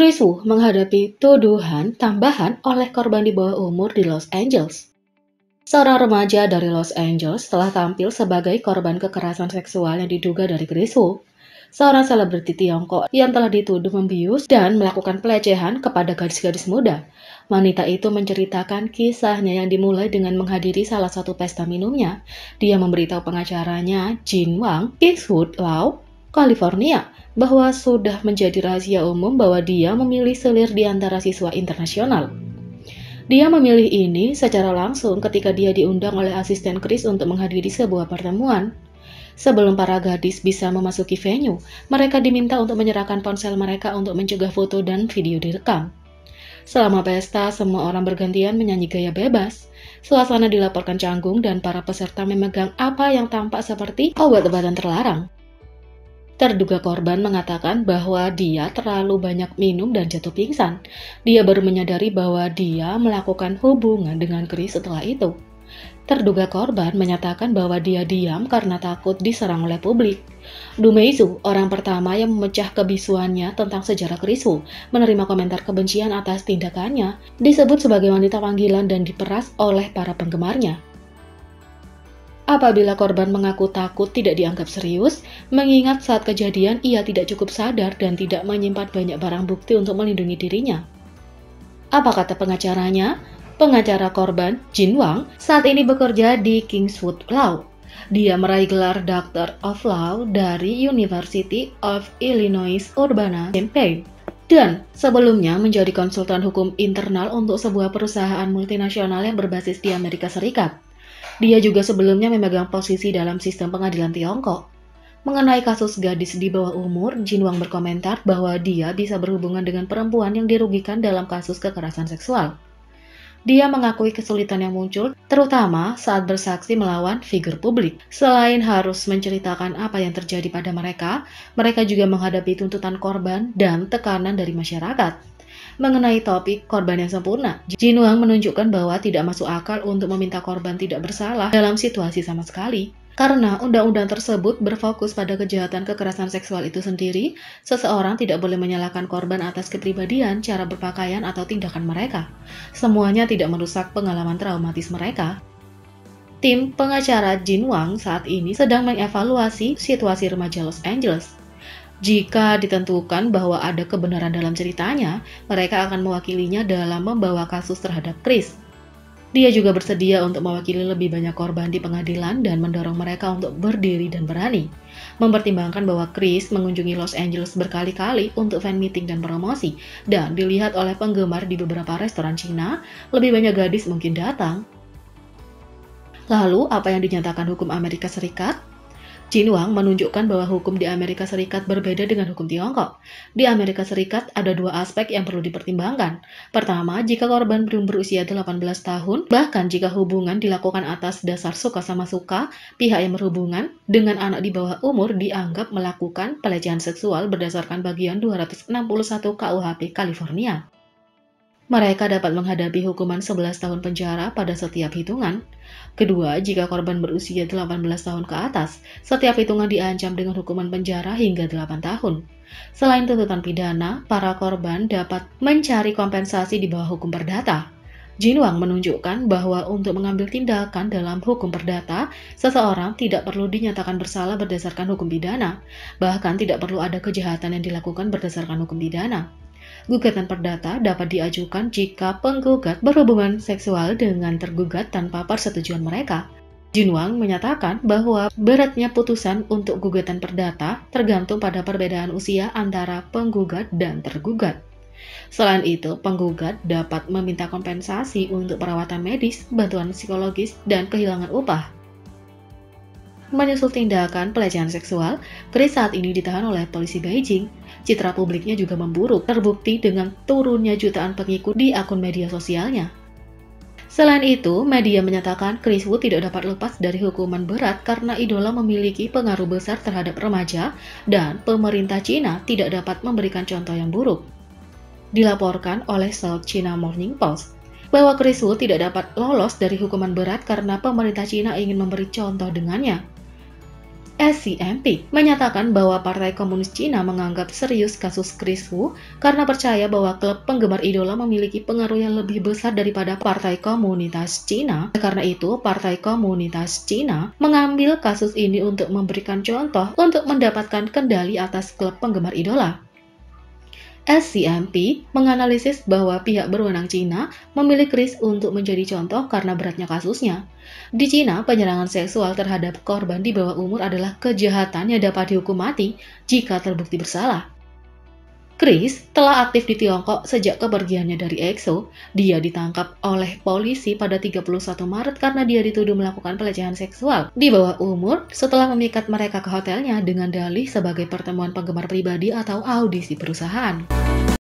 Chris Wu menghadapi tuduhan tambahan oleh korban di bawah umur di Los Angeles. Seorang remaja dari Los Angeles telah tampil sebagai korban kekerasan seksual yang diduga dari Chris Wu, seorang selebriti Tiongkok yang telah dituduh membius dan melakukan pelecehan kepada gadis-gadis muda. Wanita itu menceritakan kisahnya yang dimulai dengan menghadiri salah satu pesta minumnya. Dia memberitahu pengacaranya, Jin Wang, Kingswood Law, California, bahwa sudah menjadi rahasia umum bahwa dia memilih selir di antara siswa internasional. Dia memilih ini secara langsung ketika dia diundang oleh asisten Chris untuk menghadiri sebuah pertemuan. Sebelum para gadis bisa memasuki venue, mereka diminta untuk menyerahkan ponsel mereka untuk mencegah foto dan video direkam. Selama pesta, semua orang bergantian menyanyi gaya bebas. Suasana dilaporkan canggung dan para peserta memegang apa yang tampak seperti obat-obatan terlarang. Terduga korban mengatakan bahwa dia terlalu banyak minum dan jatuh pingsan. Dia baru menyadari bahwa dia melakukan hubungan dengan Chris setelah itu. Terduga korban menyatakan bahwa dia diam karena takut diserang oleh publik. Du Meizu, orang pertama yang memecah kebisuannya tentang sejarah Chris Wu, menerima komentar kebencian atas tindakannya, disebut sebagai wanita panggilan dan diperas oleh para penggemarnya. Apabila korban mengaku takut tidak dianggap serius, mengingat saat kejadian ia tidak cukup sadar dan tidak menyimpan banyak barang bukti untuk melindungi dirinya. Apa kata pengacaranya? Pengacara korban, Jin Wang, saat ini bekerja di Kingswood Law. Dia meraih gelar Doctor of Law dari University of Illinois Urbana-Champaign. Dan sebelumnya menjadi konsultan hukum internal untuk sebuah perusahaan multinasional yang berbasis di Amerika Serikat. Dia juga sebelumnya memegang posisi dalam sistem pengadilan Tiongkok. Mengenai kasus gadis di bawah umur, Jin Wang berkomentar bahwa dia bisa berhubungan dengan perempuan yang dirugikan dalam kasus kekerasan seksual. Dia mengakui kesulitan yang muncul, terutama saat bersaksi melawan figur publik. Selain harus menceritakan apa yang terjadi pada mereka, mereka juga menghadapi tuntutan korban dan tekanan dari masyarakat. Mengenai topik korban yang sempurna, Jin Wang menunjukkan bahwa tidak masuk akal untuk meminta korban tidak bersalah dalam situasi sama sekali. Karena undang-undang tersebut berfokus pada kejahatan kekerasan seksual itu sendiri, seseorang tidak boleh menyalahkan korban atas kepribadian, cara berpakaian, atau tindakan mereka. Semuanya tidak merusak pengalaman traumatis mereka. Tim pengacara Jin Wang saat ini sedang mengevaluasi situasi remaja Los Angeles. Jika ditentukan bahwa ada kebenaran dalam ceritanya, mereka akan mewakilinya dalam membawa kasus terhadap Chris. Dia juga bersedia untuk mewakili lebih banyak korban di pengadilan dan mendorong mereka untuk berdiri dan berani. Mempertimbangkan bahwa Chris mengunjungi Los Angeles berkali-kali untuk fan meeting dan promosi, dan dilihat oleh penggemar di beberapa restoran Cina, lebih banyak gadis mungkin datang. Lalu, apa yang dinyatakan hukum Amerika Serikat? Jin Wang menunjukkan bahwa hukum di Amerika Serikat berbeda dengan hukum Tiongkok. Di Amerika Serikat ada dua aspek yang perlu dipertimbangkan. Pertama, jika korban belum berusia 18 tahun, bahkan jika hubungan dilakukan atas dasar suka sama suka, pihak yang berhubungan dengan anak di bawah umur dianggap melakukan pelecehan seksual berdasarkan bagian 261 KUHP California. Mereka dapat menghadapi hukuman 11 tahun penjara pada setiap hitungan. Kedua, jika korban berusia 18 tahun ke atas, setiap hitungan diancam dengan hukuman penjara hingga 8 tahun. Selain tuntutan pidana, para korban dapat mencari kompensasi di bawah hukum perdata. Jin Wang menunjukkan bahwa untuk mengambil tindakan dalam hukum perdata, seseorang tidak perlu dinyatakan bersalah berdasarkan hukum pidana, bahkan tidak perlu ada kejahatan yang dilakukan berdasarkan hukum pidana. Gugatan perdata dapat diajukan jika penggugat berhubungan seksual dengan tergugat tanpa persetujuan mereka. Jin Wang menyatakan bahwa beratnya putusan untuk gugatan perdata tergantung pada perbedaan usia antara penggugat dan tergugat. Selain itu, penggugat dapat meminta kompensasi untuk perawatan medis, bantuan psikologis, dan kehilangan upah. Menyusul tindakan pelecehan seksual, Chris saat ini ditahan oleh polisi Beijing. Citra publiknya juga memburuk, terbukti dengan turunnya jutaan pengikut di akun media sosialnya. Selain itu, media menyatakan Chris Wu tidak dapat lepas dari hukuman berat karena idola memiliki pengaruh besar terhadap remaja dan pemerintah Cina tidak dapat memberikan contoh yang buruk. Dilaporkan oleh South China Morning Post bahwa Chris Wu tidak dapat lolos dari hukuman berat karena pemerintah Cina ingin memberi contoh dengannya. SCMP menyatakan bahwa Partai Komunis Cina menganggap serius kasus Chris Wu karena percaya bahwa klub penggemar idola memiliki pengaruh yang lebih besar daripada Partai Komunitas Cina. Karena itu, Partai Komunitas Cina mengambil kasus ini untuk memberikan contoh untuk mendapatkan kendali atas klub penggemar idola. SCMP menganalisis bahwa pihak berwenang Cina memilih Chris untuk menjadi contoh karena beratnya kasusnya. Di Cina, penyerangan seksual terhadap korban di bawah umur adalah kejahatan yang dapat dihukum mati jika terbukti bersalah. Chris telah aktif di Tiongkok sejak kepergiannya dari EXO. Dia ditangkap oleh polisi pada 31 Maret karena dia dituduh melakukan pelecehan seksual di bawah umur setelah memikat mereka ke hotelnya dengan dalih sebagai pertemuan penggemar pribadi atau audisi perusahaan.